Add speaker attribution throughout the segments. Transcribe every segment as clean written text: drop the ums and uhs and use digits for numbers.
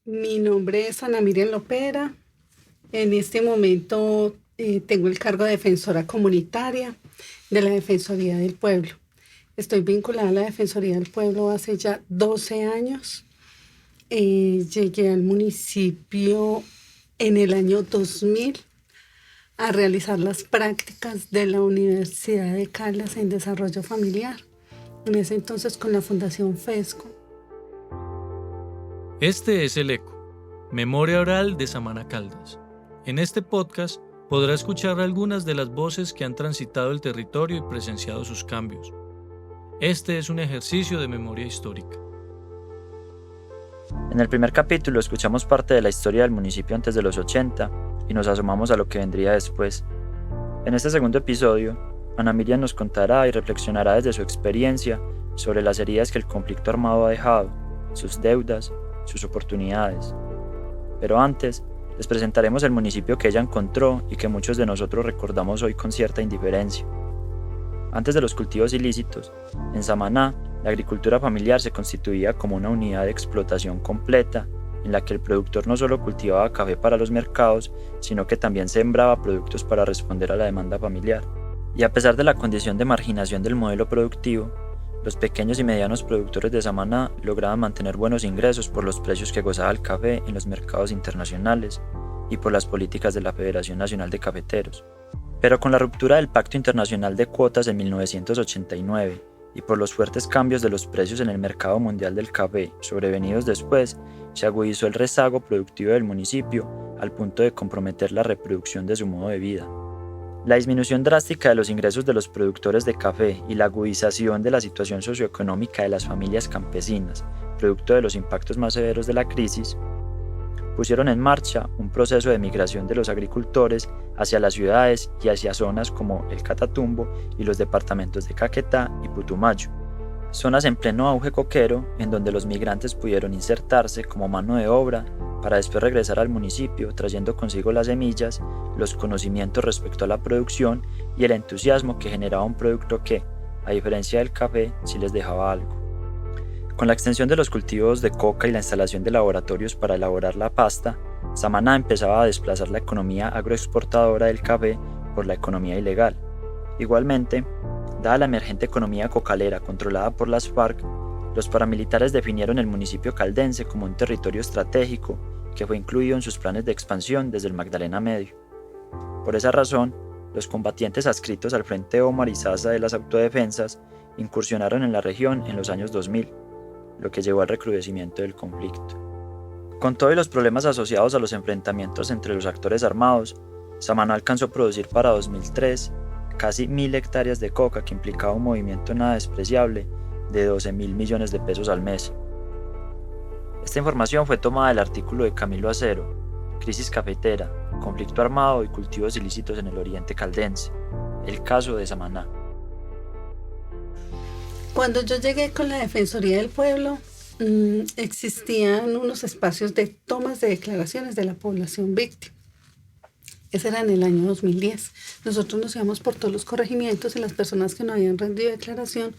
Speaker 1: Mi nombre es Ana Miriam Lopera. En este momento tengo el cargo de defensora comunitaria de la Defensoría del Pueblo. Estoy vinculada a la Defensoría del Pueblo hace ya 12 años. Llegué al municipio en el año 2000 a realizar las prácticas de la Universidad de Caldas en desarrollo familiar, en ese entonces con la Fundación FESCO.
Speaker 2: Este es el ECO, Memoria Oral de Samaná Caldas. En este podcast podrá escuchar algunas de las voces que han transitado el territorio y presenciado sus cambios. Este es un ejercicio de memoria histórica.
Speaker 3: En el primer capítulo escuchamos parte de la historia del municipio antes de los 80 y nos asomamos a lo que vendría después. En este segundo episodio, Ana Miriam nos contará y reflexionará desde su experiencia sobre las heridas que el conflicto armado ha dejado, sus deudas, sus oportunidades. Pero antes, les presentaremos el municipio que ella encontró y que muchos de nosotros recordamos hoy con cierta indiferencia. Antes de los cultivos ilícitos, en Samaná, la agricultura familiar se constituía como una unidad de explotación completa en la que el productor no solo cultivaba café para los mercados, sino que también sembraba productos para responder a la demanda familiar. Y a pesar de la condición de marginación del modelo productivo, los pequeños y medianos productores de Samaná lograban mantener buenos ingresos por los precios que gozaba el café en los mercados internacionales y por las políticas de la Federación Nacional de Cafeteros. Pero con la ruptura del Pacto Internacional de Cuotas en 1989 y por los fuertes cambios de los precios en el mercado mundial del café sobrevenidos después, se agudizó el rezago productivo del municipio al punto de comprometer la reproducción de su modo de vida. La disminución drástica de los ingresos de los productores de café y la agudización de la situación socioeconómica de las familias campesinas, producto de los impactos más severos de la crisis, pusieron en marcha un proceso de migración de los agricultores hacia las ciudades y hacia zonas como el Catatumbo y los departamentos de Caquetá y Putumayo, zonas en pleno auge coquero en donde los migrantes pudieron insertarse como mano de obra para después regresar al municipio trayendo consigo las semillas, los conocimientos respecto a la producción y el entusiasmo que generaba un producto que, a diferencia del café, sí les dejaba algo. Con la extensión de los cultivos de coca y la instalación de laboratorios para elaborar la pasta, Samaná empezaba a desplazar la economía agroexportadora del café por la economía ilegal. Igualmente, dada la emergente economía cocalera controlada por las FARC, los paramilitares definieron el municipio caldense como un territorio estratégico que fue incluido en sus planes de expansión desde el Magdalena Medio. Por esa razón, los combatientes adscritos al Frente Omar y Sasa de las Autodefensas incursionaron en la región en los años 2000, lo que llevó al recrudecimiento del conflicto. Con todos los problemas asociados a los enfrentamientos entre los actores armados, Samaná alcanzó a producir para 2003 casi 1.000 hectáreas de coca, que implicaba un movimiento nada despreciable de 12.000 millones de pesos al mes. Esta información fue tomada del artículo de Camilo Acero, Crisis cafetera, conflicto armado y cultivos ilícitos en el oriente caldense, el caso de Samaná.
Speaker 1: Cuando yo llegué con la Defensoría del Pueblo, existían unos espacios de tomas de declaraciones de la población víctima. Ese era en el año 2010. Nosotros nos íbamos por todos los corregimientos y las personas que no habían rendido declaración,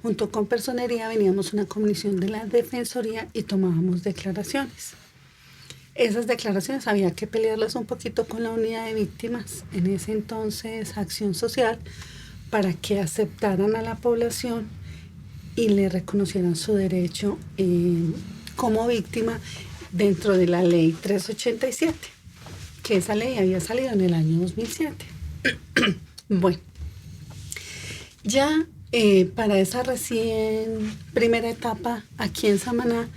Speaker 1: junto con Personería, veníamos a una comisión de la Defensoría y tomábamos declaraciones. Esas declaraciones había que pelearlas un poquito con la unidad de víctimas, en ese entonces Acción Social, para que aceptaran a la población y le reconocieran su derecho como víctima dentro de la ley 387, que esa ley había salido en el año 2007. Bueno, ya para esa recién primera etapa aquí en Samaná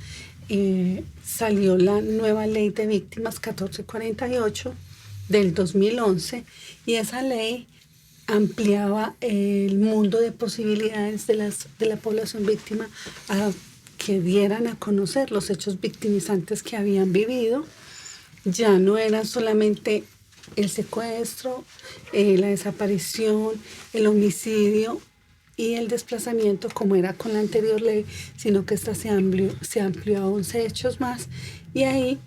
Speaker 1: salió la nueva ley de víctimas 1448 del 2011 y esa ley ampliaba el mundo de posibilidades de la población víctima a que dieran a conocer los hechos victimizantes que habían vivido. Ya no era solamente el secuestro, la desaparición, el homicidio y el desplazamiento como era con la anterior ley, sino que esta se amplió a 11 hechos más, y ahí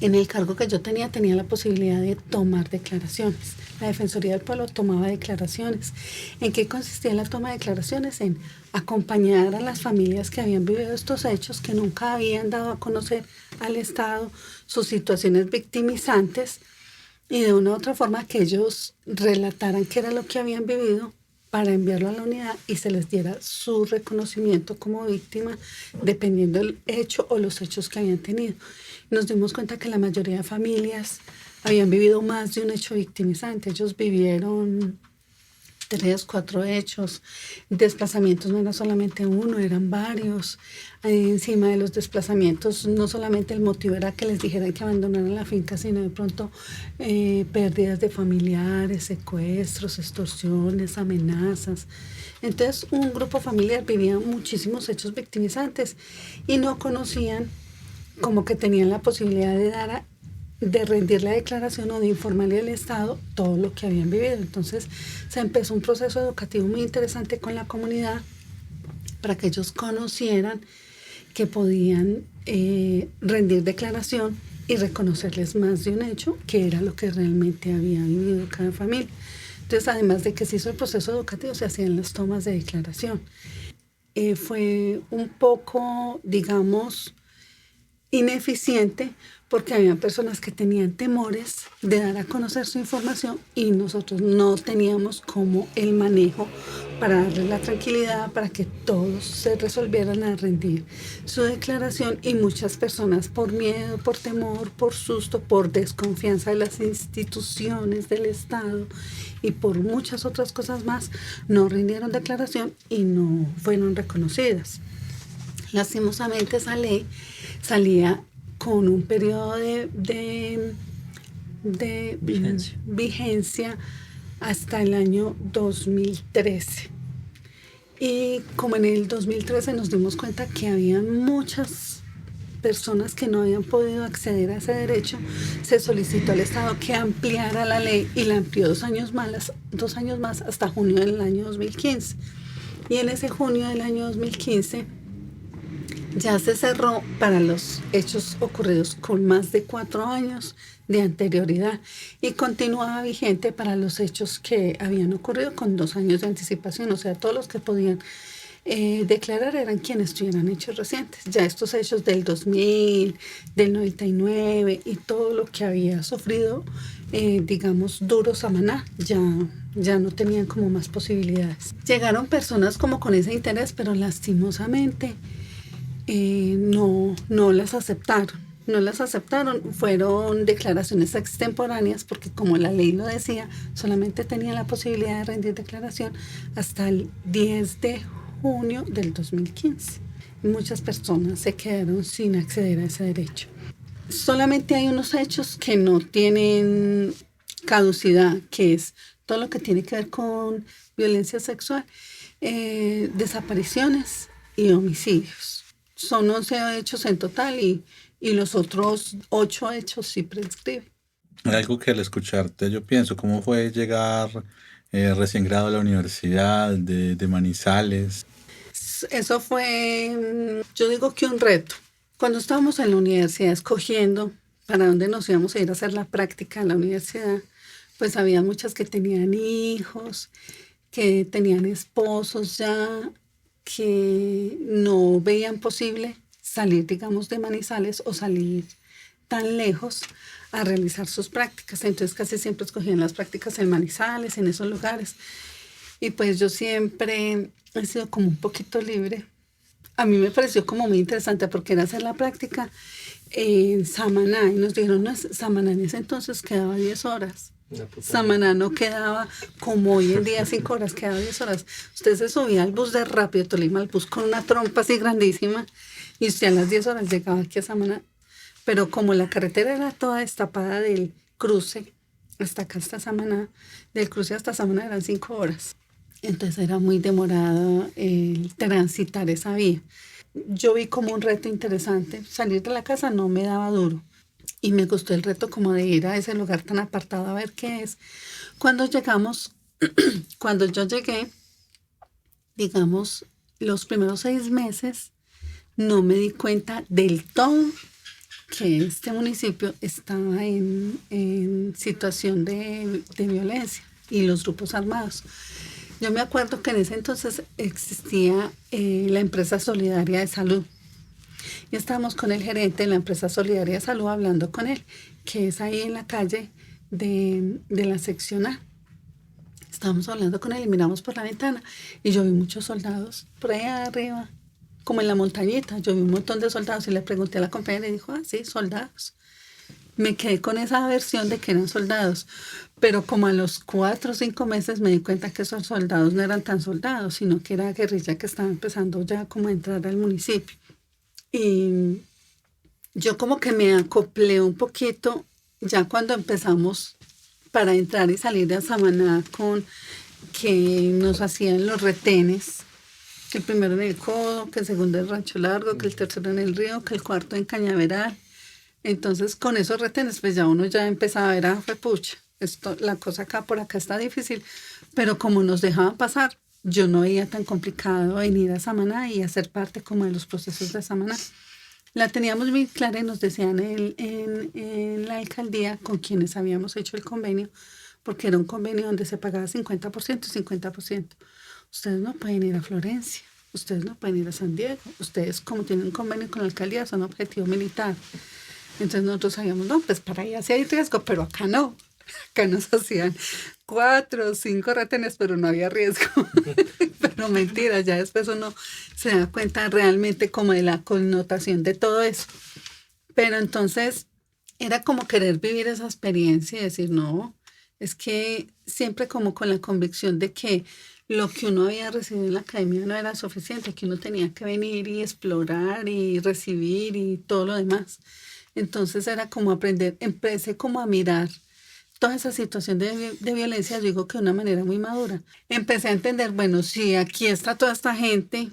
Speaker 1: en el cargo que yo tenía la posibilidad de tomar declaraciones. la Defensoría del Pueblo tomaba declaraciones. ¿En qué consistía la toma de declaraciones? En acompañar a las familias que habían vivido estos hechos, que nunca habían dado a conocer al Estado sus situaciones victimizantes, y de una u otra forma que ellos relataran qué era lo que habían vivido para enviarlo a la unidad y se les diera su reconocimiento como víctima dependiendo del hecho o los hechos que habían tenido. Nos dimos cuenta que la mayoría de familias habían vivido más de un hecho victimizante. Ellos vivieron 3, 4 hechos. Desplazamientos no era solamente uno, eran varios. Encima de los desplazamientos, no solamente el motivo era que les dijeran que abandonaran la finca, sino de pronto pérdidas de familiares, secuestros, extorsiones, amenazas. Entonces, un grupo familiar vivía muchísimos hechos victimizantes y no conocían, como que tenían la posibilidad de rendir la declaración o de informarle al Estado todo lo que habían vivido. Entonces se empezó un proceso educativo muy interesante con la comunidad para que ellos conocieran que podían rendir declaración y reconocerles más de un hecho, que era lo que realmente había vivido cada familia. Entonces, además de que se hizo el proceso educativo, se hacían las tomas de declaración. Fue un poco, digamos, ineficiente porque había personas que tenían temores de dar a conocer su información y nosotros no teníamos como el manejo para darles la tranquilidad para que todos se resolvieran a rendir su declaración, y muchas personas por miedo, por temor, por susto, por desconfianza de las instituciones del Estado y por muchas otras cosas más no rindieron declaración y no fueron reconocidas. Lastimosamente esa ley salía con un periodo de vigencia hasta el año 2013. Y como en el 2013 nos dimos cuenta que había muchas personas que no habían podido acceder a ese derecho, se solicitó al Estado que ampliara la ley y la amplió 2 años más hasta junio del año 2015. Y en ese junio del año 2015 ya se cerró para los hechos ocurridos con más de 4 años de anterioridad y continuaba vigente para los hechos que habían ocurrido con 2 años de anticipación. O sea, todos los que podían declarar eran quienes tuvieran hechos recientes. Ya estos hechos del 2000, del 99 y todo lo que había sufrido, digamos, duro Samaná, ya no tenían como más posibilidades. Llegaron personas como con ese interés, pero lastimosamente no las aceptaron. Fueron declaraciones extemporáneas porque, como la ley lo decía, solamente tenían la posibilidad de rendir declaración hasta el 10 de junio del 2015. Muchas personas se quedaron sin acceder a ese derecho. Solamente hay unos hechos que no tienen caducidad, que es todo lo que tiene que ver con violencia sexual, desapariciones y homicidios. Son 11 hechos en total y los otros 8 hechos sí prescriben.
Speaker 4: Algo que al escucharte yo pienso, ¿cómo fue llegar recién graduado a la universidad de Manizales?
Speaker 1: Eso fue, yo digo que un reto. Cuando estábamos en la universidad escogiendo para dónde nos íbamos a ir a hacer la práctica en la universidad, pues había muchas que tenían hijos, que tenían esposos ya, que no veían posible salir, digamos, de Manizales o salir tan lejos a realizar sus prácticas. Entonces casi siempre escogían las prácticas en Manizales, en esos lugares. Y pues yo siempre he sido como un poquito libre. A mí me pareció como muy interesante porque era hacer la práctica en Samaná. Y nos dijeron, no, Samaná en ese entonces quedaba 10 horas. Samaná no quedaba como hoy en día 5 horas, quedaba 10 horas. Usted se subía al bus de Rápido Tolima, al bus con una trompa así grandísima, y usted a las 10 horas llegaba aquí a Samaná. Pero como la carretera era toda destapada del cruce hasta acá, hasta Samaná, del cruce hasta Samaná eran 5 horas. Entonces era muy demorado el transitar esa vía. Yo vi como un reto interesante. Salir de la casa no me daba duro. Y me gustó el reto como de ir a ese lugar tan apartado a ver qué es. Cuando yo llegué, digamos, los primeros 6 meses, no me di cuenta del todo que este municipio estaba en situación de violencia y los grupos armados. Yo me acuerdo que en ese entonces existía la empresa solidaria de salud. Y estábamos con el gerente de la empresa solidaria de salud hablando con él, que es ahí en la calle de la sección A. Estábamos hablando con él y miramos por la ventana y yo vi muchos soldados por allá arriba, como en la montañita. Yo vi un montón de soldados y le pregunté a la compañera y dijo, sí, soldados. Me quedé con esa versión de que eran soldados, pero como a los 4 o 5 meses me di cuenta que esos soldados no eran tan soldados, sino que era guerrilla que estaba empezando ya como a entrar al municipio. Y yo como que me acoplé un poquito ya cuando empezamos para entrar y salir de Samaná, con que nos hacían los retenes, que el primero en el Codo, que el segundo en Rancho Largo, que el tercero en el Río, que el cuarto en Cañaveral. Entonces con esos retenes pues ya uno ya empezaba a ver, fue pucha, la cosa acá por acá está difícil, pero como nos dejaban pasar, yo no veía tan complicado venir a Samaná y hacer parte como de los procesos de Samaná. La teníamos muy clara y nos decían en la alcaldía con quienes habíamos hecho el convenio, porque era un convenio donde se pagaba 50% y 50%. Ustedes no pueden ir a Florencia, ustedes no pueden ir a San Diego, ustedes como tienen un convenio con la alcaldía son objetivo militar. Entonces nosotros sabíamos, no, pues para allá sí hay riesgo, pero acá no. Acá nos hacían 4 o 5 retenes, pero no había riesgo. Pero mentira, ya después uno se da cuenta realmente como de la connotación de todo eso. Pero entonces era como querer vivir esa experiencia y decir, no, es que siempre como con la convicción de que lo que uno había recibido en la academia no era suficiente, que uno tenía que venir y explorar y recibir y todo lo demás. Entonces era como aprender, empecé como a mirar toda esa situación de violencia, yo digo que de una manera muy madura. Empecé a entender, bueno, si aquí está toda esta gente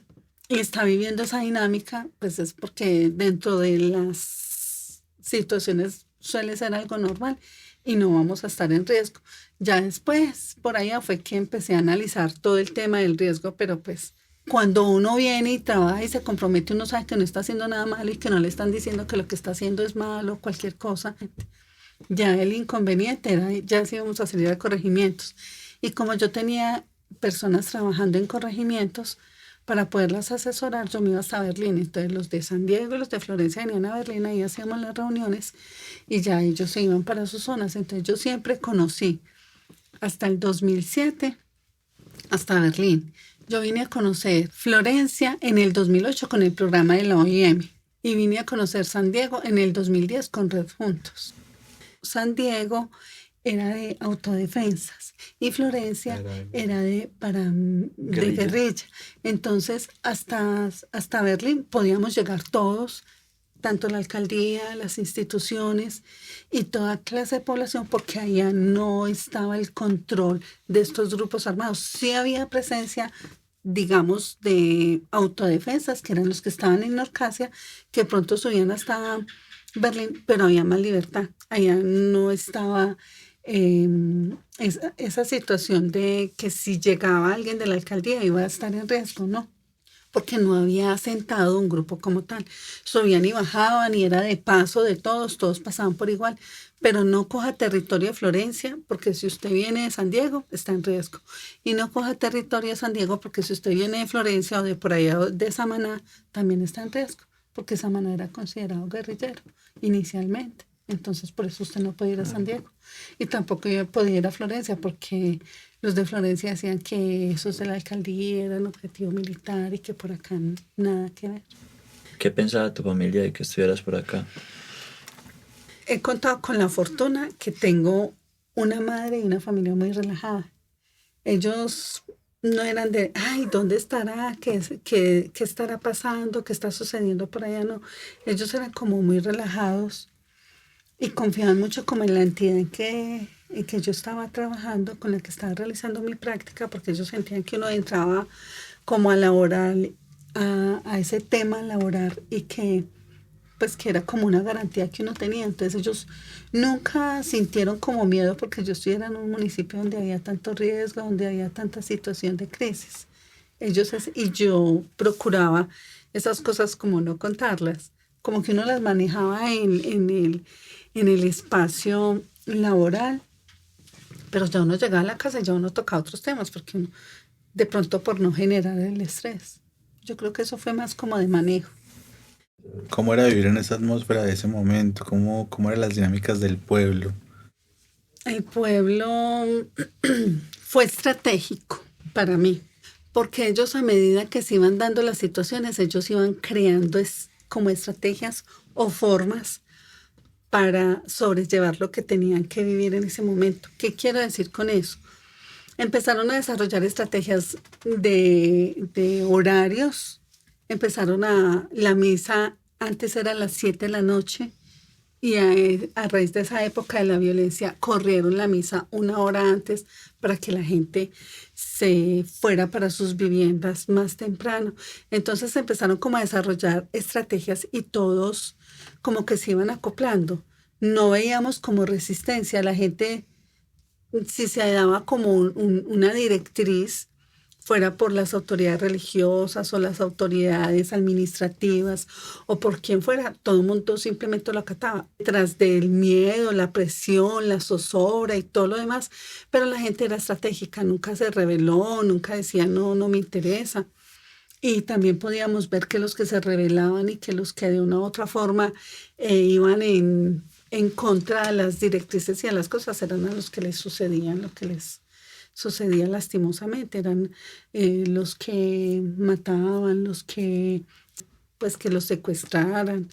Speaker 1: y está viviendo esa dinámica, pues es porque dentro de las situaciones suele ser algo normal y no vamos a estar en riesgo. Ya después, por allá fue que empecé a analizar todo el tema del riesgo, pero pues cuando uno viene y trabaja y se compromete, uno sabe que no está haciendo nada malo y que no le están diciendo que lo que está haciendo es malo, cualquier cosa. Ya el inconveniente era, ya sí íbamos a salir a corregimientos. Y como yo tenía personas trabajando en corregimientos, para poderlas asesorar, yo me iba hasta Berlín. Entonces los de San Diego y los de Florencia venían a Berlín, ahí hacíamos las reuniones y ya ellos se iban para sus zonas. Entonces yo siempre conocí, hasta el 2007, hasta Berlín. Yo vine a conocer Florencia en el 2008 con el programa de la OIM y vine a conocer San Diego en el 2010 con Red Juntos. San Diego era de autodefensas y Florencia era de guerrilla. Entonces, hasta Berlín podíamos llegar todos, tanto la alcaldía, las instituciones y toda clase de población, porque allá no estaba el control de estos grupos armados. Sí había presencia, digamos, de autodefensas, que eran los que estaban en Norcasia, que pronto subían hasta Berlín, pero había más libertad. Allá no estaba esa situación de que si llegaba alguien de la alcaldía iba a estar en riesgo, no, porque no había asentado un grupo como tal. Subían y bajaban y era de paso de todos pasaban por igual, pero no coja territorio de Florencia, porque si usted viene de San Diego está en riesgo, y no coja territorio de San Diego, porque si usted viene de Florencia o de por allá de Samaná, también está en riesgo, porque Samaná era considerado guerrillero inicialmente. Entonces, por eso usted no puede ir a San Diego. Y tampoco yo podía ir a Florencia, porque los de Florencia decían que esos de la alcaldía eran objetivo militar y que por acá nada que ver.
Speaker 3: ¿Qué pensaba tu familia de que estuvieras por acá?
Speaker 1: He contado con la fortuna que tengo una madre y una familia muy relajada. Ellos no eran de, ay, ¿dónde estará? ¿Qué estará pasando? ¿Qué está sucediendo por allá? No, ellos eran como muy relajados y confiaban mucho como en la entidad en que yo estaba trabajando, con la que estaba realizando mi práctica, porque ellos sentían que uno entraba como a laborar, a ese tema laborar, y que pues que era como una garantía que uno tenía. Entonces ellos nunca sintieron como miedo porque yo estuviera en un municipio donde había tanto riesgo, donde había tanta situación de crisis. Y yo procuraba esas cosas como no contarlas, como que uno las manejaba en el espacio laboral, pero ya uno llegaba a la casa y ya uno tocaba otros temas, porque uno, de pronto por no generar el estrés. Yo creo que eso fue más como de manejo.
Speaker 4: ¿Cómo era vivir en esa atmósfera de ese momento? ¿Cómo eran las dinámicas del pueblo?
Speaker 1: El pueblo fue estratégico para mí, porque ellos a medida que se iban dando las situaciones, ellos iban creando como estrategias o formas para sobrellevar lo que tenían que vivir en ese momento. ¿Qué quiero decir con eso? Empezaron a desarrollar estrategias de horarios, la misa antes era a las 7 de la noche, y a raíz de esa época de la violencia corrieron la misa 1 hora antes para que la gente se fuera para sus viviendas más temprano. Entonces empezaron como a desarrollar estrategias y todos como que se iban acoplando. No veíamos como resistencia. La gente, si se daba como una directriz, fuera por las autoridades religiosas o las autoridades administrativas o por quien fuera, todo el mundo simplemente lo acataba. Tras del miedo, la presión, la zozobra y todo lo demás, pero la gente era estratégica, nunca se rebeló, nunca decía no me interesa. Y también podíamos ver que los que se rebelaban y que los que de una u otra forma iban en contra de las directrices y a las cosas eran a los que les sucedían lo que les sucedía lastimosamente, eran los que mataban, los que los secuestraran.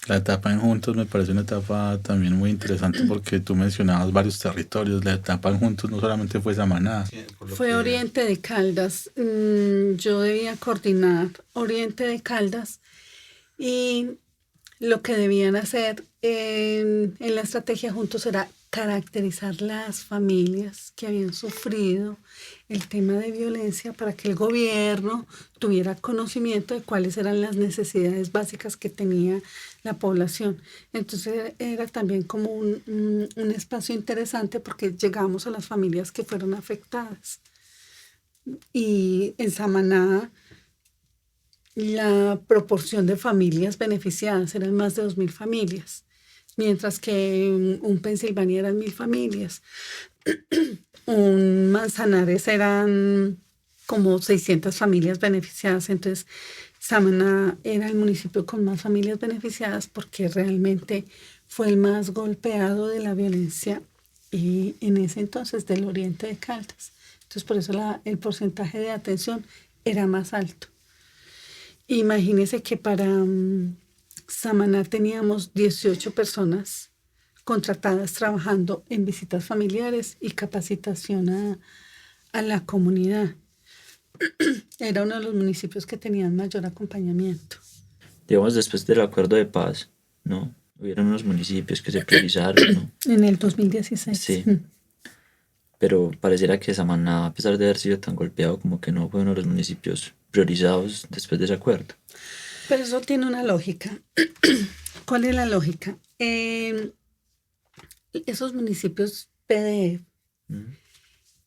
Speaker 4: La etapa en Juntos me parece una etapa también muy interesante porque tú mencionabas varios territorios. La etapa en Juntos no solamente fue Samaná.
Speaker 1: Fue Oriente de Caldas. Yo debía coordinar Oriente de Caldas y lo que debían hacer en la estrategia Juntos era caracterizar las familias que habían sufrido el tema de violencia para que el gobierno tuviera conocimiento de cuáles eran las necesidades básicas que tenía la población. Entonces era también como un espacio interesante porque llegamos a las familias que fueron afectadas. Y en Samaná la proporción de familias beneficiadas eran más de 2.000 familias, mientras que un Pensilvania eran 1.000 familias. Un Manzanares eran como 600 familias beneficiadas. Entonces, Samaná era el municipio con más familias beneficiadas porque realmente fue el más golpeado de la violencia y en ese entonces del Oriente de Caldas. Entonces, por eso el porcentaje de atención era más alto. Imagínense que para Samaná teníamos 18 personas contratadas trabajando en visitas familiares y capacitación a la comunidad. Era uno de los municipios que tenían mayor acompañamiento.
Speaker 3: Digamos, después del acuerdo de paz, ¿no? Hubieron unos municipios que se priorizaron, ¿no?
Speaker 1: En el 2016.
Speaker 3: Sí. Pero pareciera que Samaná, a pesar de haber sido tan golpeado, como que no fue uno de los municipios priorizados después de ese acuerdo.
Speaker 1: Pero eso tiene una lógica. ¿Cuál es la lógica? Esos municipios PDF,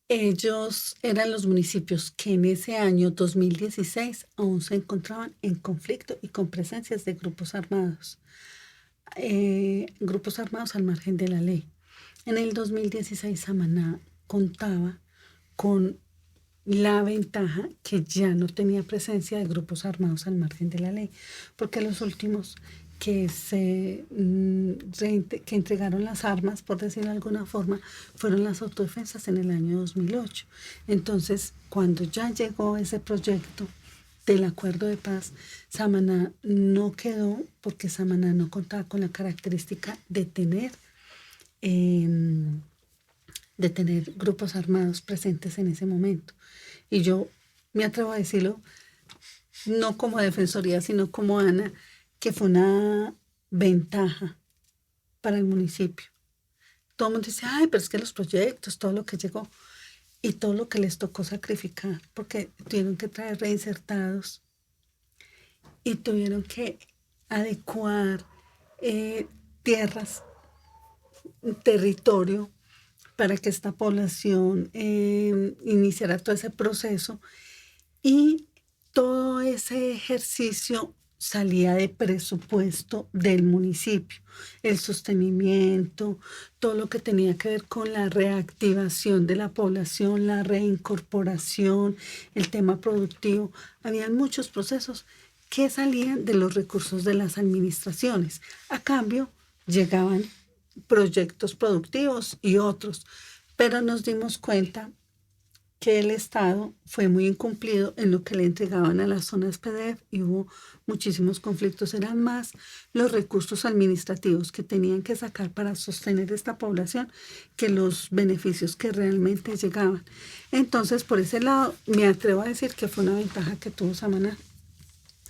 Speaker 1: ellos eran los municipios que en ese año 2016 aún se encontraban en conflicto y con presencias de grupos armados al margen de la ley. En el 2016 Samaná contaba con la ventaja que ya no tenía presencia de grupos armados al margen de la ley, porque los últimos que entregaron las armas, por decirlo de alguna forma, fueron las autodefensas en el año 2008. Entonces, cuando ya llegó ese proyecto del acuerdo de paz, Samaná no quedó porque Samaná no contaba con la característica de tener grupos armados presentes en ese momento. Y yo me atrevo a decirlo, no como defensoría, sino como Ana, que fue una ventaja para el municipio. Todo el mundo dice, ay, pero es que los proyectos, todo lo que llegó y todo lo que les tocó sacrificar, porque tuvieron que traer reinsertados y tuvieron que adecuar tierras, territorio, para que esta población iniciara todo ese proceso. Y todo ese ejercicio salía de presupuesto del municipio. El sostenimiento, todo lo que tenía que ver con la reactivación de la población, la reincorporación, el tema productivo. Habían muchos procesos que salían de los recursos de las administraciones. A cambio, llegaban proyectos productivos y otros, pero nos dimos cuenta que el Estado fue muy incumplido en lo que le entregaban a las zonas PDF y hubo muchísimos conflictos. Eran más los recursos administrativos que tenían que sacar para sostener esta población que los beneficios que realmente llegaban. Entonces, por ese lado, me atrevo a decir que fue una ventaja que tuvo Samaná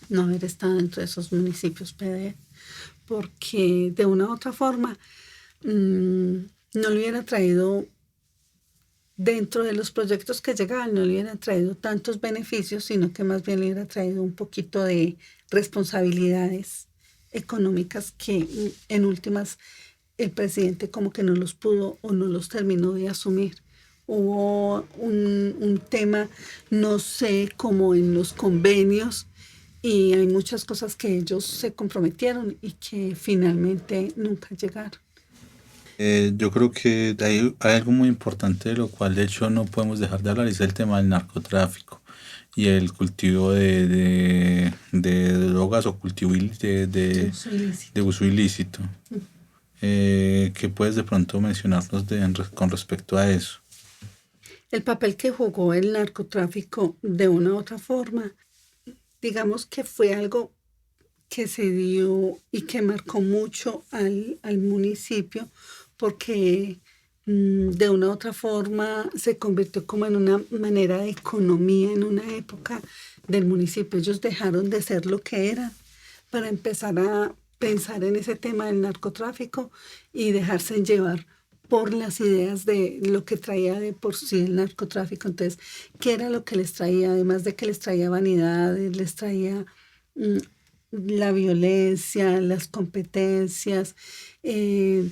Speaker 1: no haber estado dentro de esos municipios PDF, porque de una u otra forma no le hubiera traído, dentro de los proyectos que llegaban, no le hubiera traído tantos beneficios, sino que más bien le hubiera traído un poquito de responsabilidades económicas que en últimas el presidente como que no los pudo o no los terminó de asumir. Hubo un tema, no sé, como en los convenios, y hay muchas cosas que ellos se comprometieron y que finalmente nunca llegaron.
Speaker 4: Yo creo que hay algo muy importante de lo cual de hecho no podemos dejar de hablar, es el tema del narcotráfico y el cultivo de drogas o cultivo de uso ilícito. ¿Qué puedes de pronto mencionarnos con respecto a eso?
Speaker 1: El papel que jugó el narcotráfico de una u otra forma, digamos que fue algo que se dio y que marcó mucho al municipio, porque de una u otra forma se convirtió como en una manera de economía en una época del municipio. Ellos dejaron de ser lo que eran para empezar a pensar en ese tema del narcotráfico y dejarse llevar por las ideas de lo que traía de por sí el narcotráfico. Entonces, ¿qué era lo que les traía? Además de que les traía vanidades, les traía la violencia, las competencias,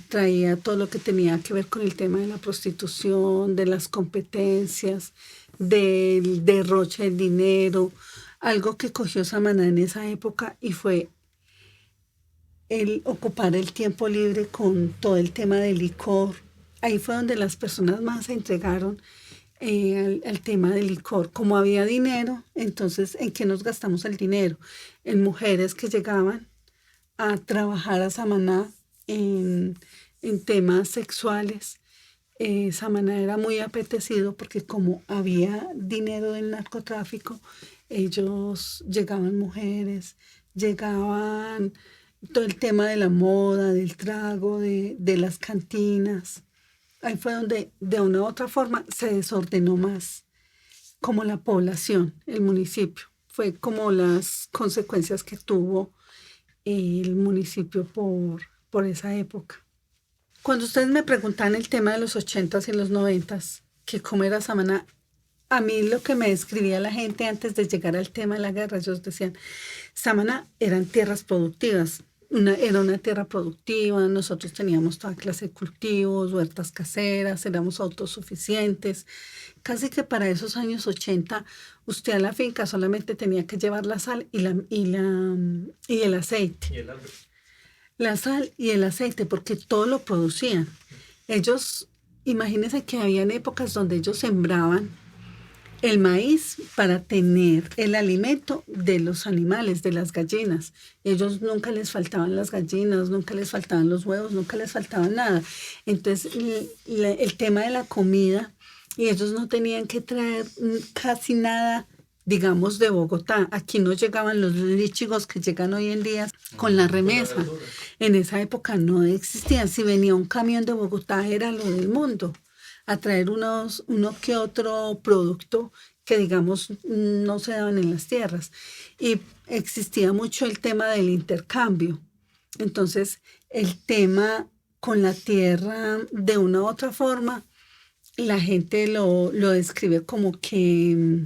Speaker 1: traía todo lo que tenía que ver con el tema de la prostitución, de las competencias, del derroche del dinero, algo que cogió Samaná en esa época y fue el ocupar el tiempo libre con todo el tema del licor. Ahí fue donde las personas más se entregaron al tema del licor. Como había dinero, entonces, ¿en qué nos gastamos el dinero? En mujeres que llegaban a trabajar a Samaná en temas sexuales. Samaná era muy apetecido porque como había dinero del narcotráfico, ellos llegaban mujeres, llegaban todo el tema de la moda, del trago, de las cantinas. Ahí fue donde de una u otra forma se desordenó más como la población, el municipio. Fue como las consecuencias que tuvo el municipio por esa época. Cuando ustedes me preguntaban el tema de los 80s y los 90s, que cómo era Samaná, a mí lo que me describía la gente antes de llegar al tema de la guerra, ellos decían, Samaná eran tierras productivas. Era una tierra productiva, nosotros teníamos toda clase de cultivos, huertas caseras, éramos autosuficientes. Casi que para esos años 80, usted a la finca solamente tenía que llevar la sal y el aceite.
Speaker 2: Y el hambre.
Speaker 1: La sal y el aceite, porque todo lo producían. Ellos, imagínense que habían épocas donde ellos sembraban el maíz para tener el alimento de los animales, de las gallinas. Ellos nunca les faltaban las gallinas, nunca les faltaban los huevos, nunca les faltaba nada. Entonces, el tema de la comida, y ellos no tenían que traer casi nada, digamos, de Bogotá. Aquí no llegaban los lichigos que llegan hoy en día con la remesa. En esa época no existían. Si venía un camión de Bogotá, era lo del mundo, a traer uno que otro producto que, digamos, no se daban en las tierras. Y existía mucho el tema del intercambio. Entonces, el tema con la tierra, de una u otra forma, la gente lo describe como que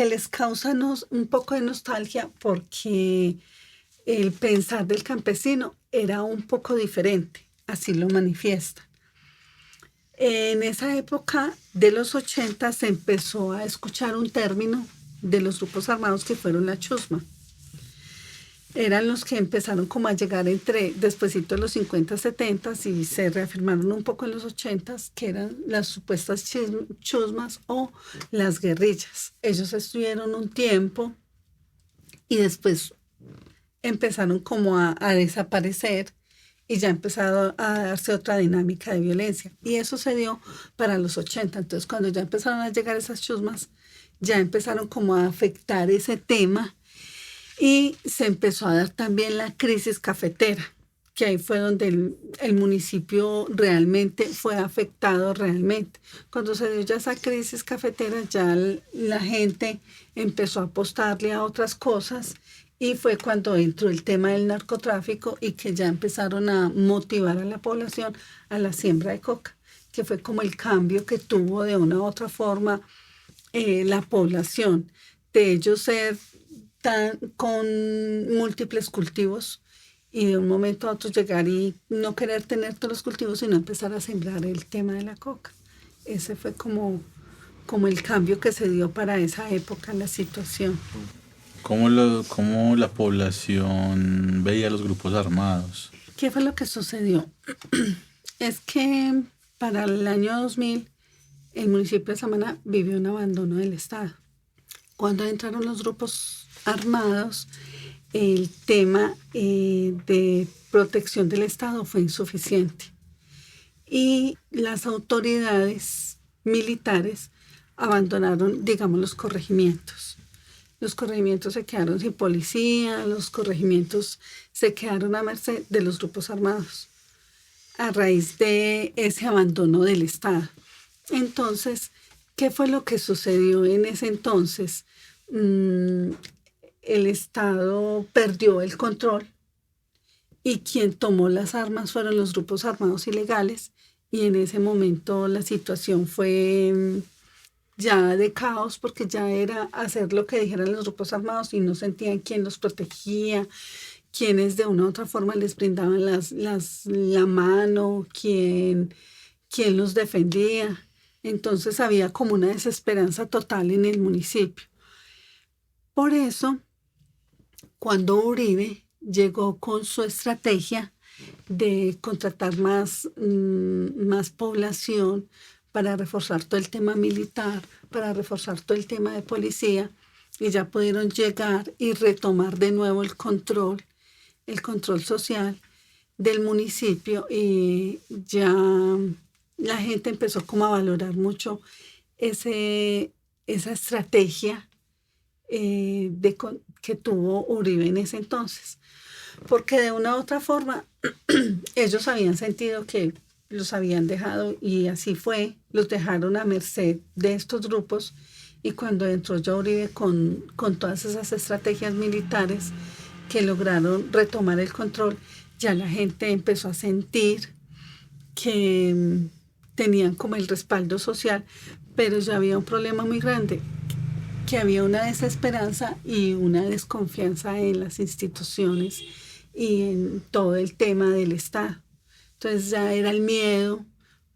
Speaker 1: les causa un poco de nostalgia porque el pensar del campesino era un poco diferente, así lo manifiesta. En esa época de los 80 se empezó a escuchar un término de los grupos armados que fueron la chusma. eran los que empezaron como a llegar despuesito de los 50, 70 y se reafirmaron un poco en los 80, que eran las supuestas chusmas o las guerrillas. Ellos estuvieron un tiempo y después empezaron como a desaparecer y ya empezado a darse otra dinámica de violencia. Y eso se dio para los 80. Entonces, cuando ya empezaron a llegar esas chusmas, ya empezaron como a afectar ese tema y se empezó a dar también la crisis cafetera, que ahí fue donde el municipio realmente fue afectado realmente. Cuando se dio ya esa crisis cafetera, ya la gente empezó a apostarle a otras cosas y fue cuando entró el tema del narcotráfico y que ya empezaron a motivar a la población a la siembra de coca, que fue como el cambio que tuvo de una u otra forma la población, de ellos ser con múltiples cultivos y de un momento a otro llegar y no querer tener todos los cultivos, sino empezar a sembrar el tema de la coca. Ese fue como el cambio que se dio para esa época, la situación.
Speaker 4: ¿Cómo la población veía los grupos armados?
Speaker 1: ¿Qué fue lo que sucedió? Es que para el año 2000 el municipio de Samaná vivió un abandono del Estado. Cuando entraron los grupos armados, el tema de protección del Estado fue insuficiente y las autoridades militares abandonaron, digamos, los corregimientos. Los corregimientos se quedaron sin policía, los corregimientos se quedaron a merced de los grupos armados a raíz de ese abandono del Estado. Entonces, ¿qué fue lo que sucedió en ese entonces? El Estado perdió el control y quien tomó las armas fueron los grupos armados ilegales y en ese momento la situación fue ya de caos porque ya era hacer lo que dijeran los grupos armados y no sentían quién los protegía, quiénes de una u otra forma les brindaban la mano, quién los defendía. Entonces había como una desesperanza total en el municipio. Por eso, cuando Uribe llegó con su estrategia de contratar más población para reforzar todo el tema militar, para reforzar todo el tema de policía, y ya pudieron llegar y retomar de nuevo el control social del municipio, y ya la gente empezó como a valorar mucho esa estrategia que tuvo Uribe en ese entonces. Porque de una u otra forma ellos habían sentido que los habían dejado, y así fue, los dejaron a merced de estos grupos, y cuando entró ya Uribe con todas esas estrategias militares que lograron retomar el control, ya la gente empezó a sentir que tenían como el respaldo social, pero ya había un problema muy grande, que había una desesperanza y una desconfianza en las instituciones y en todo el tema del Estado. Entonces ya era el miedo,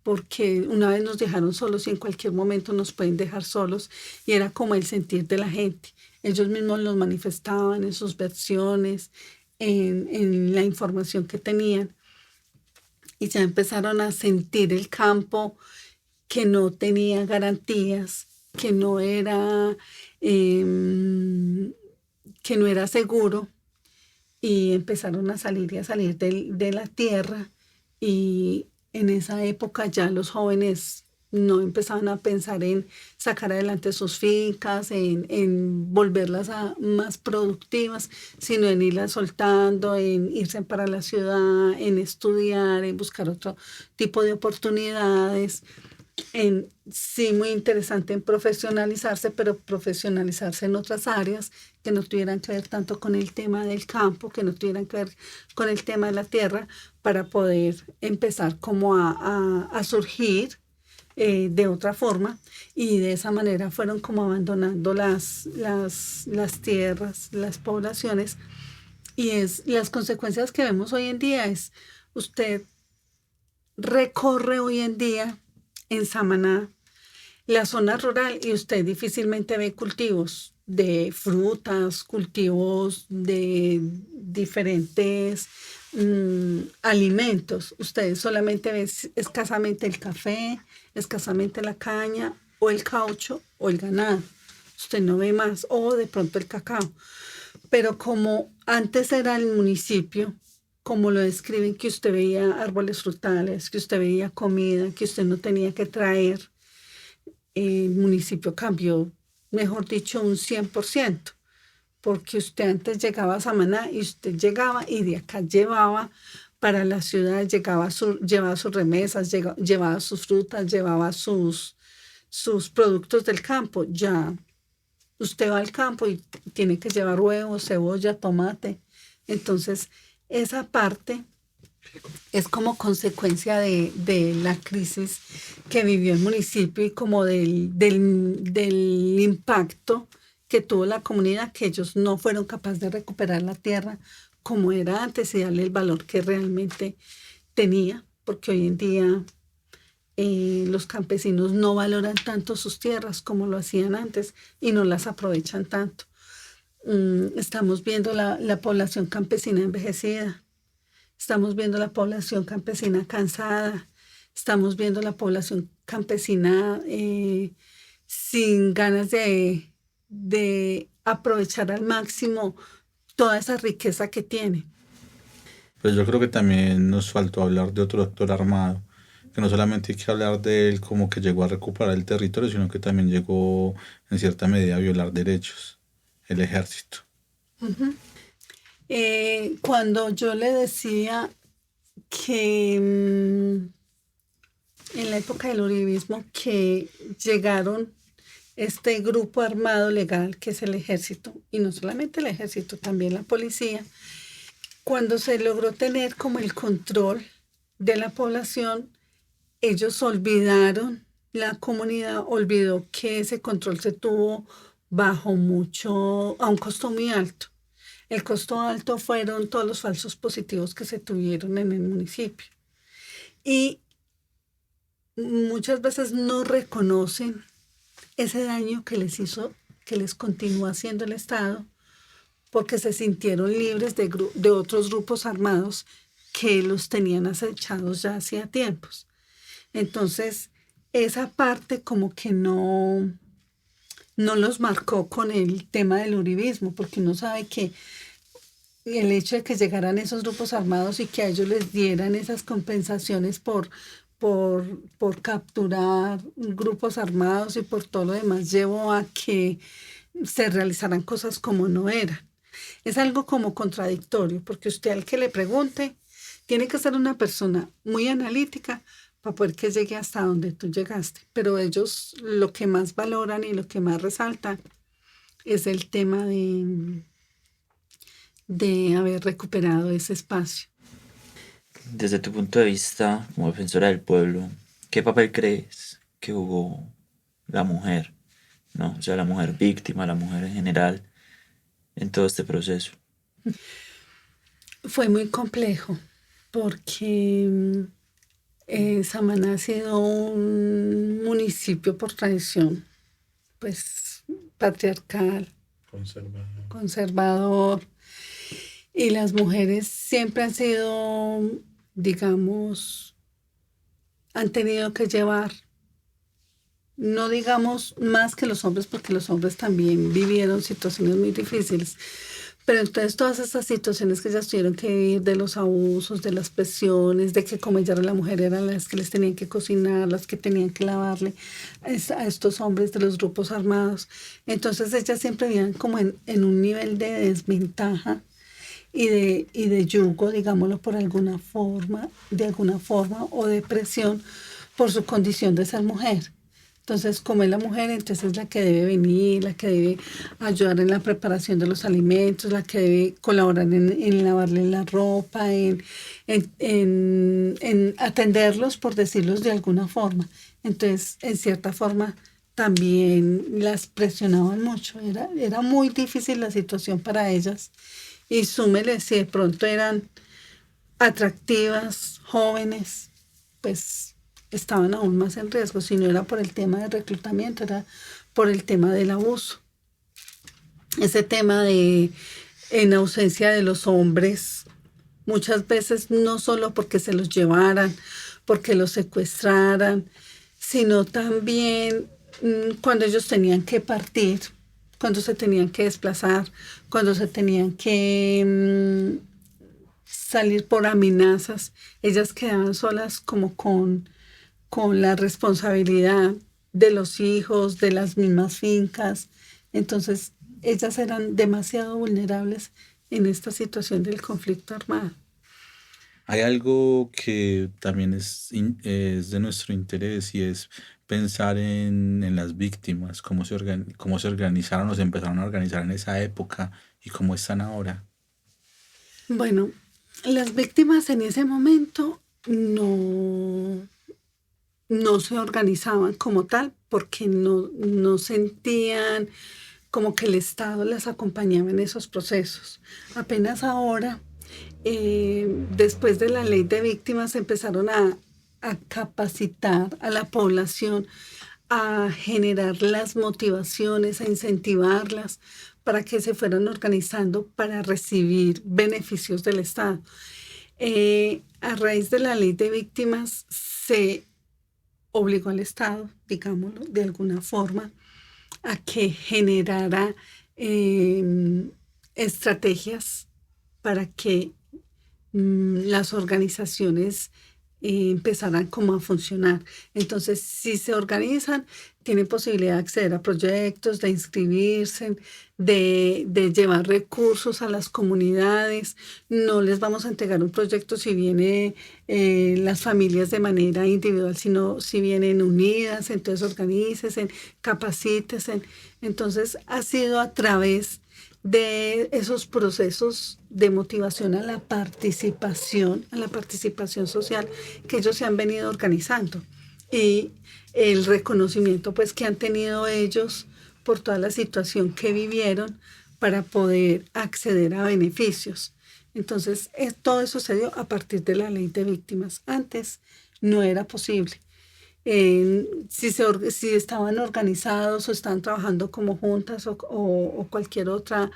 Speaker 1: porque una vez nos dejaron solos y en cualquier momento nos pueden dejar solos, y era como el sentir de la gente. Ellos mismos los manifestaban en sus versiones, en la información que tenían, y ya empezaron a sentir el campo que no tenía garantías, que no era seguro, y empezaron a salir de la tierra. Y en esa época ya los jóvenes no empezaban a pensar en sacar adelante sus fincas, en volverlas más productivas, sino en irlas soltando, en irse para la ciudad, en estudiar, en buscar otro tipo de oportunidades. Sí, muy interesante en profesionalizarse, pero profesionalizarse en otras áreas que no tuvieran que ver tanto con el tema del campo, que no tuvieran que ver con el tema de la tierra, para poder empezar como a surgir de otra forma, y de esa manera fueron como abandonando las tierras, las poblaciones, y las consecuencias que vemos hoy en día es, usted recorre hoy en día en Samaná la zona rural y usted difícilmente ve cultivos de frutas, cultivos de diferentes alimentos. Ustedes solamente ven escasamente el café, escasamente la caña o el caucho o el ganado. Usted no ve más, o de pronto el cacao. Pero como antes era el municipio, como lo describen, que usted veía árboles frutales, que usted veía comida, que usted no tenía que traer, el municipio cambió, mejor dicho, un 100%, porque usted antes llegaba a Samaná y usted llegaba y de acá llevaba para la ciudad, llevaba sus remesas, llevaba sus frutas, llevaba sus productos del campo. Ya usted va al campo y tiene que llevar huevos, cebolla, tomate. Entonces, esa parte es como consecuencia de la crisis que vivió el municipio y como del impacto que tuvo la comunidad, que ellos no fueron capaces de recuperar la tierra como era antes y darle el valor que realmente tenía, porque hoy en día los campesinos no valoran tanto sus tierras como lo hacían antes y no las aprovechan tanto. Estamos viendo la población campesina envejecida, estamos viendo la población campesina cansada, estamos viendo la población campesina sin ganas de aprovechar al máximo toda esa riqueza que tiene.
Speaker 4: Pues yo creo que también nos faltó hablar de otro actor armado, que no solamente hay que hablar de él como que llegó a recuperar el territorio, sino que también llegó en cierta medida a violar derechos, el ejército.
Speaker 1: Uh-huh. Cuando yo le decía que en la época del uribismo que llegaron este grupo armado legal que es el ejército, y no solamente el ejército, también la policía, cuando se logró tener como el control de la población, ellos olvidaron, la comunidad olvidó que ese control se tuvo a un costo muy alto. El costo alto fueron todos los falsos positivos que se tuvieron en el municipio. Y muchas veces no reconocen ese daño que les hizo, que les continúa haciendo el Estado, porque se sintieron libres de otros grupos armados que los tenían acechados ya hacía tiempos. Entonces, esa parte como que no los marcó con el tema del uribismo, porque uno sabe que el hecho de que llegaran esos grupos armados y que a ellos les dieran esas compensaciones por capturar grupos armados y por todo lo demás, llevó a que se realizaran cosas como no eran. Es algo como contradictorio, porque usted al que le pregunte tiene que ser una persona muy analítica para poder que llegue hasta donde tú llegaste. Pero ellos lo que más valoran y lo que más resaltan es el tema de haber recuperado ese espacio.
Speaker 3: Desde tu punto de vista como defensora del pueblo, ¿qué papel crees que jugó la mujer, ¿no? O sea, la mujer víctima, la mujer en general, en todo este proceso?
Speaker 1: Fue muy complejo porque Samaná ha sido un municipio por tradición, pues patriarcal, conservador, y las mujeres siempre han sido, digamos, han tenido que llevar, no digamos más que los hombres, porque los hombres también vivieron situaciones muy difíciles, pero entonces todas estas situaciones que ellas tuvieron que vivir, de los abusos, de las presiones, de que como ella era la mujer, eran las que les tenían que cocinar, las que tenían que lavarle a estos hombres de los grupos armados. Entonces ellas siempre vivían como en un nivel de desventaja y de yugo, digámoslo por alguna forma, o de presión por su condición de ser mujer. Entonces, como es la mujer, entonces es la que debe venir, la que debe ayudar en la preparación de los alimentos, la que debe colaborar en lavarle la ropa, en atenderlos, por decirlos de alguna forma. Entonces, en cierta forma, también las presionaban mucho. Era muy difícil la situación para ellas. Y súmele, si de pronto eran atractivas, jóvenes, pues estaban aún más en riesgo. Si no era por el tema del reclutamiento, era por el tema del abuso. ese tema de en ausencia de los hombres, muchas veces no solo porque se los llevaran, porque los secuestraran, sino también cuando ellos tenían que partir, cuando se tenían que desplazar, cuando se tenían que salir por amenazas, ellas quedaban solas como con la responsabilidad de los hijos, de las mismas fincas. Entonces, ellas eran demasiado vulnerables en esta situación del conflicto armado.
Speaker 4: Hay algo que también es de nuestro interés y es pensar en las víctimas, cómo se organizaron o se empezaron a organizar en esa época y cómo están ahora.
Speaker 1: Bueno, las víctimas en ese momento no se organizaban como tal porque no sentían como que el Estado las acompañaba en esos procesos. Apenas ahora, después de la ley de víctimas, empezaron a capacitar a la población, a generar las motivaciones, a incentivarlas para que se fueran organizando para recibir beneficios del Estado. A raíz de la ley de víctimas se obligó al Estado, digámoslo, de alguna forma, a que generara estrategias para que las organizaciones empezaran como a funcionar. Entonces, si se organizan, tienen posibilidad de acceder a proyectos, de inscribirse, de llevar recursos a las comunidades. No les vamos a entregar un proyecto si viene las familias de manera individual, sino si vienen unidas, entonces organícense, capacítense. Entonces, ha sido a través de esos procesos de motivación a la participación social que ellos se han venido organizando y el reconocimiento pues que han tenido ellos por toda la situación que vivieron para poder acceder a beneficios. Entonces, todo eso se dio a partir de la ley de víctimas. Antes no era posible. Si estaban organizados o estaban trabajando como juntas o cualquier otra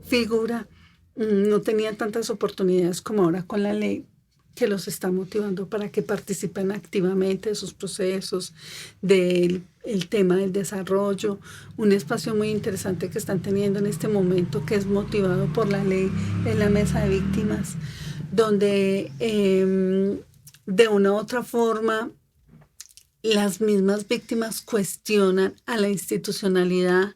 Speaker 1: figura, no tenían tantas oportunidades como ahora con la ley que los está motivando para que participen activamente de sus procesos, del tema del desarrollo, un espacio muy interesante que están teniendo en este momento que es motivado por la ley en la mesa de víctimas, donde de una u otra forma las mismas víctimas cuestionan a la institucionalidad,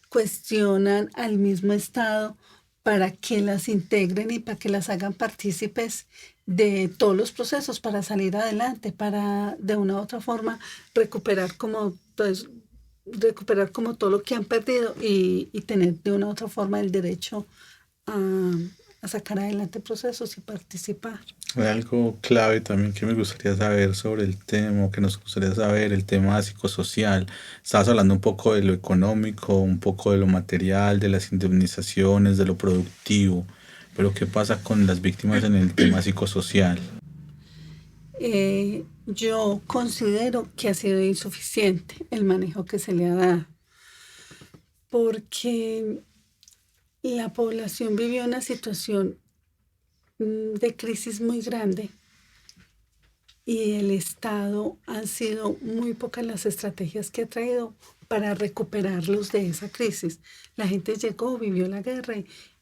Speaker 1: cuestionan al mismo Estado para que las integren y para que las hagan partícipes de todos los procesos para salir adelante, para de una u otra forma recuperar como todo lo que han perdido y tener de una u otra forma el derecho a sacar adelante procesos y participar.
Speaker 4: Hay algo clave también que me gustaría saber sobre el tema, que nos gustaría saber, el tema psicosocial. Estabas hablando un poco de lo económico, un poco de lo material, de las indemnizaciones, de lo productivo, pero ¿qué pasa con las víctimas en el tema psicosocial?
Speaker 1: Yo considero que ha sido insuficiente el manejo que se le ha dado, porque la población vivió una situación de crisis muy grande y el Estado han sido muy pocas las estrategias que ha traído para recuperarlos de esa crisis. La gente llegó, vivió la guerra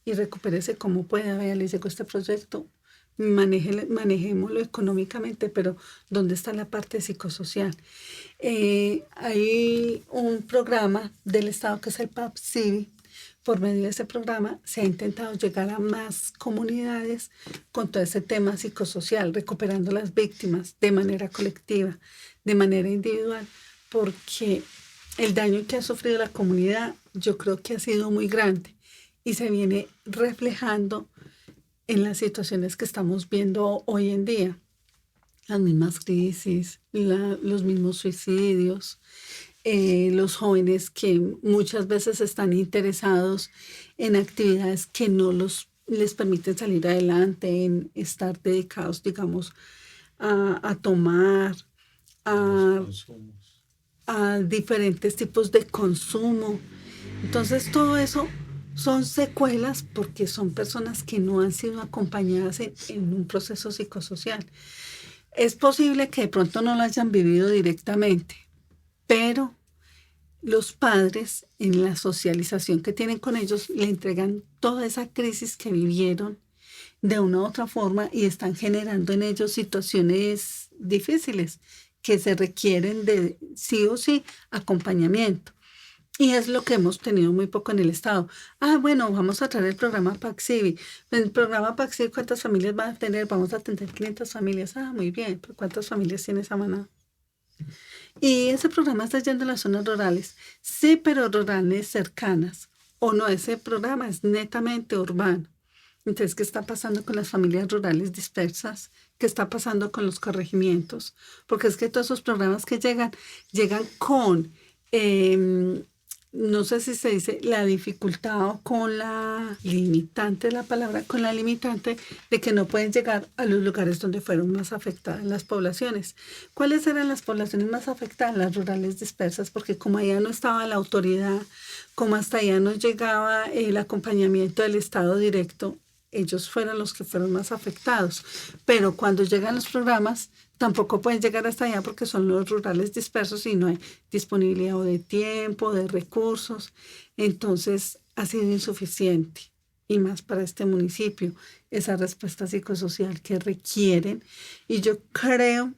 Speaker 1: y recupérese como pueda. Vea, les llegó este proyecto, manejémoslo económicamente, pero ¿dónde está la parte psicosocial? Hay un programa del Estado que es el PAP-CIVI. Por medio de ese programa se ha intentado llegar a más comunidades con todo ese tema psicosocial, recuperando las víctimas de manera colectiva, de manera individual, porque el daño que ha sufrido la comunidad yo creo que ha sido muy grande y se viene reflejando en las situaciones que estamos viendo hoy en día. Las mismas crisis, los mismos suicidios, los jóvenes que muchas veces están interesados en actividades que no les permiten salir adelante, en estar dedicados, digamos, a tomar, a diferentes tipos de consumo. Entonces todo eso Son secuelas porque son personas que no han sido acompañadas en un proceso psicosocial. Es posible que de pronto no lo hayan vivido directamente, pero los padres en la socialización que tienen con ellos le entregan toda esa crisis que vivieron de una u otra forma y están generando en ellos situaciones difíciles que se requieren de sí o sí acompañamiento. Y es lo que hemos tenido muy poco en el Estado. Bueno, vamos a traer el programa Paxivi. El programa Paxivi, ¿cuántas familias va a tener? Vamos a atender 500 familias. Muy bien, pero ¿cuántas familias tiene Samaná? Y ese programa está yendo a las zonas rurales. Sí, pero rurales cercanas. O no, ese programa es netamente urbano. Entonces, ¿qué está pasando con las familias rurales dispersas? ¿Qué está pasando con los corregimientos? Porque es que todos esos programas que llegan con... no sé si se dice la dificultad o con la limitante de la palabra, con la limitante de que no pueden llegar a los lugares donde fueron más afectadas las poblaciones. ¿Cuáles eran las poblaciones más afectadas? Las rurales dispersas, porque como allá no estaba la autoridad, como hasta allá no llegaba el acompañamiento del Estado directo, ellos fueron los que fueron más afectados. Pero cuando llegan los programas, tampoco pueden llegar hasta allá porque son los rurales dispersos y no hay disponibilidad o de tiempo, de recursos. Entonces ha sido insuficiente, y más para este municipio, esa respuesta psicosocial que requieren. Y yo creo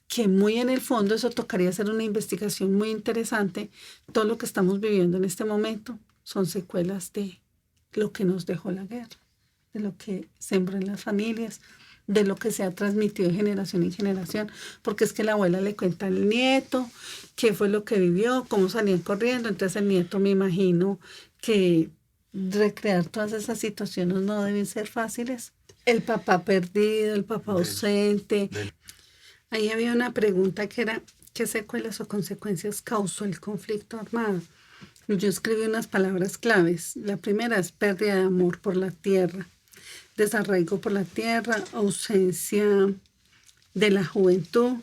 Speaker 1: que muy en el fondo eso tocaría hacer una investigación muy interesante. Todo lo que estamos viviendo en este momento son secuelas de lo que nos dejó la guerra, de lo que sembró en las familias, de lo que se ha transmitido de generación en generación, porque es que la abuela le cuenta al nieto qué fue lo que vivió, cómo salían corriendo, entonces el nieto, me imagino que recrear todas esas situaciones no deben ser fáciles. El papá perdido, el papá ausente. Ahí había una pregunta que era, ¿qué secuelas o consecuencias causó el conflicto armado? Yo escribí unas palabras claves. La primera es pérdida de amor por la tierra, desarraigo por la tierra, ausencia de la juventud,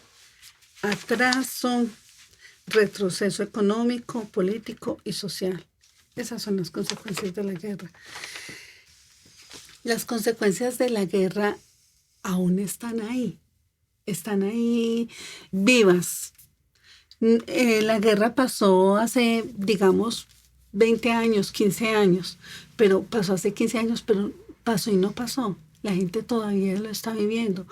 Speaker 1: atraso, retroceso económico, político y social. Esas son las consecuencias de la guerra. Las consecuencias de la guerra aún están ahí vivas. La guerra pasó hace, digamos, 20 años, 15 años, pero pasó hace 15 años, pero pasó y no pasó. La gente todavía lo está viviendo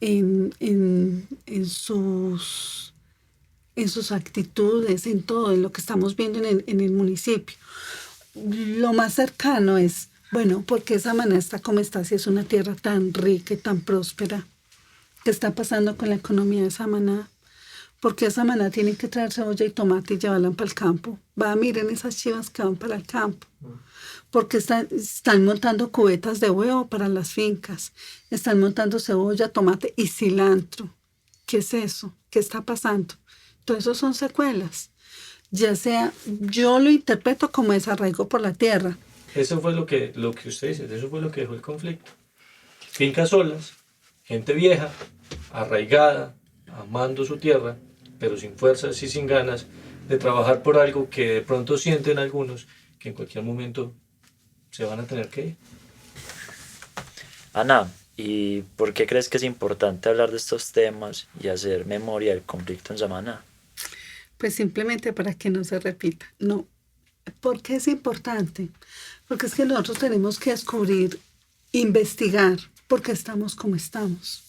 Speaker 1: en sus actitudes, en todo, en lo que estamos viendo en el municipio. Lo más cercano es, bueno, ¿por qué Samaná está como está si es una tierra tan rica y tan próspera? ¿Qué está pasando con la economía de Samaná? ¿Por qué Samaná tiene que traer cebolla y tomate y llevarla para el campo? Miren esas chivas que van para el campo. Porque están montando cubetas de huevo para las fincas. Están montando cebolla, tomate y cilantro. ¿Qué es eso? ¿Qué está pasando? Todo eso son secuelas. Ya sea, yo lo interpreto como desarraigo por la tierra.
Speaker 2: Eso fue lo que usted dice, eso fue lo que dejó el conflicto. Fincas solas, gente vieja, arraigada, amando su tierra, pero sin fuerzas y sin ganas de trabajar por algo que de pronto sienten algunos que en cualquier momento se van a tener que ir.
Speaker 3: Ana, ¿y por qué crees que es importante hablar de estos temas y hacer memoria del conflicto en Samaná?
Speaker 1: Pues simplemente para que no se repita. No. ¿Por qué es importante? Porque es que nosotros tenemos que descubrir, investigar por qué estamos como estamos.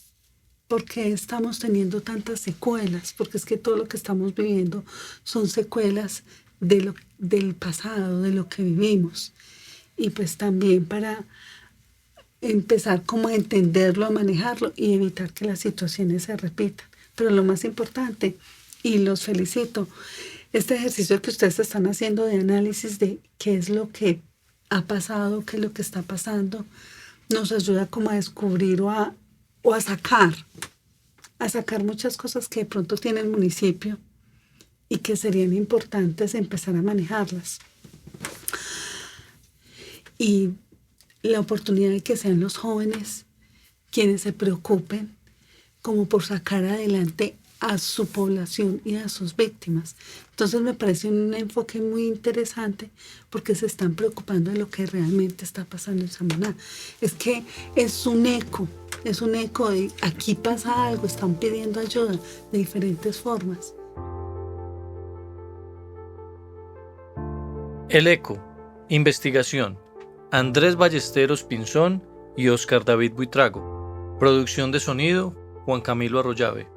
Speaker 1: ¿Por qué estamos teniendo tantas secuelas? Porque es que todo lo que estamos viviendo son secuelas del pasado, de lo que vivimos. Y pues también para empezar como a entenderlo, a manejarlo y evitar que las situaciones se repitan. Pero lo más importante, y los felicito, este ejercicio que ustedes están haciendo de análisis de qué es lo que ha pasado, qué es lo que está pasando, nos ayuda como a descubrir o a sacar muchas cosas que de pronto tiene el municipio y que serían importantes empezar a manejarlas. Y la oportunidad de que sean los jóvenes quienes se preocupen como por sacar adelante a su población y a sus víctimas. Entonces me parece un enfoque muy interesante porque se están preocupando de lo que realmente está pasando en Samaná. Es que es un eco de aquí pasa algo, están pidiendo ayuda de diferentes formas.
Speaker 2: El Eco. Investigación. Andrés Ballesteros Pinzón y Oscar David Buitrago. Producción de sonido, Juan Camilo Arroyave.